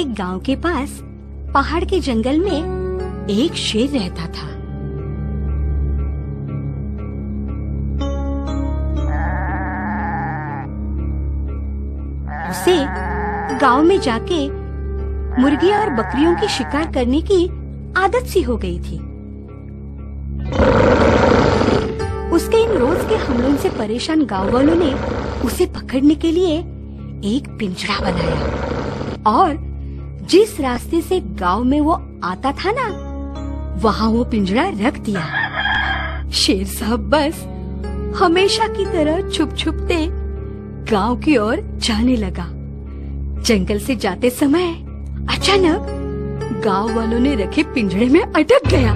एक गांव के पास पहाड़ के जंगल में एक शेर रहता था। उसे गांव में जाके मुर्गियां और बकरियों की शिकार करने की आदत सी हो गई थी। उसके इन रोज के हमलों से परेशान गांव वालों ने उसे पकड़ने के लिए एक पिंजरा बनाया और जिस रास्ते से गांव में वो आता था ना, वहाँ वो पिंजरा रख दिया। शेर साहब बस हमेशा की तरह छुप छुपते गांव की ओर जाने लगा। जंगल से जाते समय अचानक गांव वालों ने रखे पिंजरे में अटक गया।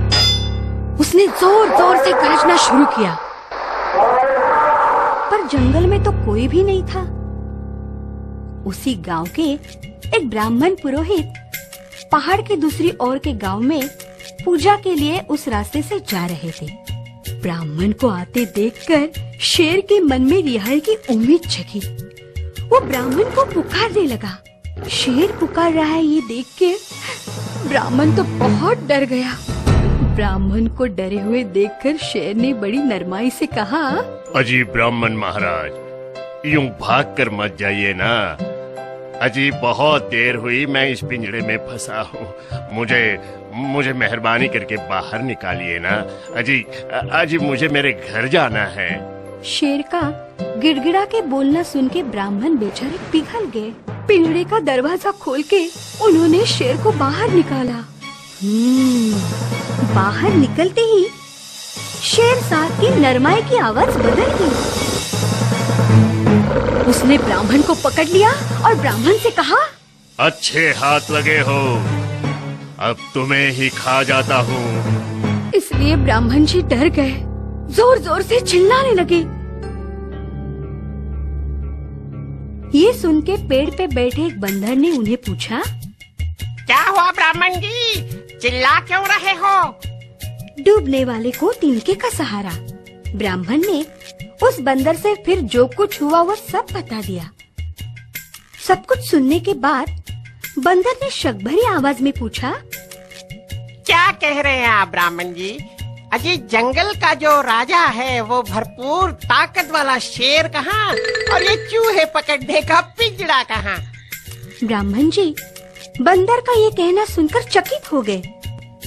उसने जोर जोर से गरजना शुरू किया, पर जंगल में तो कोई भी नहीं था। उसी गांव के एक ब्राह्मण पुरोहित पहाड़ के दूसरी ओर के गांव में पूजा के लिए उस रास्ते से जा रहे थे। ब्राह्मण को आते देखकर शेर के मन में रिहाई की उम्मीद जगी। वो ब्राह्मण को पुकारने लगा। शेर पुकार रहा है ये देख के ब्राह्मण तो बहुत डर गया। ब्राह्मण को डरे हुए देखकर शेर ने बड़ी नरमाई से कहा, अजी ब्राह्मण महाराज, यूं भाग कर मत जाइए ना। अजी बहुत देर हुई मैं इस पिंजरे में फंसा हूँ। मुझे मेहरबानी करके बाहर निकालिए ना। अजी मुझे मेरे घर जाना है। शेर का गिड़गिड़ा के बोलना सुन के ब्राह्मण बेचारे पिघल गए। पिंजरे का दरवाजा खोल के उन्होंने शेर को बाहर निकाला। बाहर निकलते ही शेर साहब की नरमाई की आवाज बदल गई। उसने ब्राह्मण को पकड़ लिया और ब्राह्मण से कहा, अच्छे हाथ लगे हो, अब तुम्हें ही खा जाता हूँ। इसलिए ब्राह्मण जी डर गए, जोर जोर से चिल्लाने लगे। ये सुन के पेड़ पे बैठे एक बंदर ने उन्हें पूछा, क्या हुआ ब्राह्मण जी, चिल्ला क्यों रहे हो? डूबने वाले को तिनके का सहारा। ब्राह्मण ने उस बंदर से फिर जो कुछ हुआ वो सब बता दिया। सब कुछ सुनने के बाद बंदर ने शक भरी आवाज में पूछा, क्या कह रहे हैं आप ब्राह्मण जी? अजी जंगल का जो राजा है वो भरपूर ताकत वाला शेर कहाँ और ये चूहे पकड़ने का पिंजरा कहाँ? ब्राह्मण जी बंदर का ये कहना सुनकर चकित हो गए,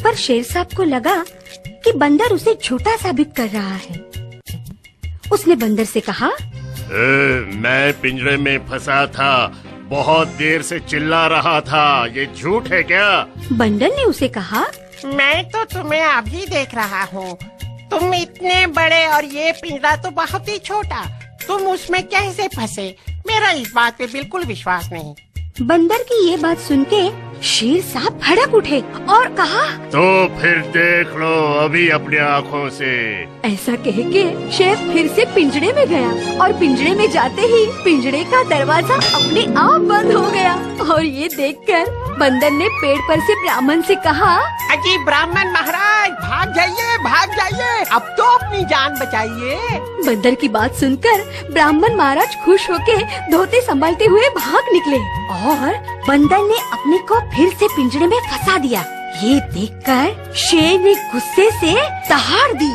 पर शेर साहब को लगा कि बंदर उसे झूठा साबित कर रहा है। उसने बंदर से कहा, मैं पिंजरे में फंसा था, बहुत देर से चिल्ला रहा था, ये झूठ है क्या? बंदर ने उसे कहा, मैं तो तुम्हें अभी देख रहा हूँ। तुम इतने बड़े और ये पिंजरा तो बहुत ही छोटा, तुम उसमें कैसे फंसे? मेरा इस बात पे बिल्कुल विश्वास नहीं। बंदर की ये बात सुन के शेर साहब भड़क उठे और कहा, तो फिर देख लो अभी अपनी आँखों से। ऐसा कह के शेर फिर से पिंजरे में गया और पिंजरे में जाते ही पिंजरे का दरवाजा अपने आप बंद हो गया। और ये देखकर बंदर ने पेड़ पर से ब्राह्मण से कहा, अजी ब्राह्मण महाराज भाग जाइए, अब तो अपनी जान बचाइए। बंदर की बात सुनकर ब्राह्मण महाराज खुश होके धोते संभालते हुए भाग निकले और बंदर ने अपने को फिर से पिंजरे में फंसा दिया। ये देखकर शेर ने गुस्से से दहाड़ दी।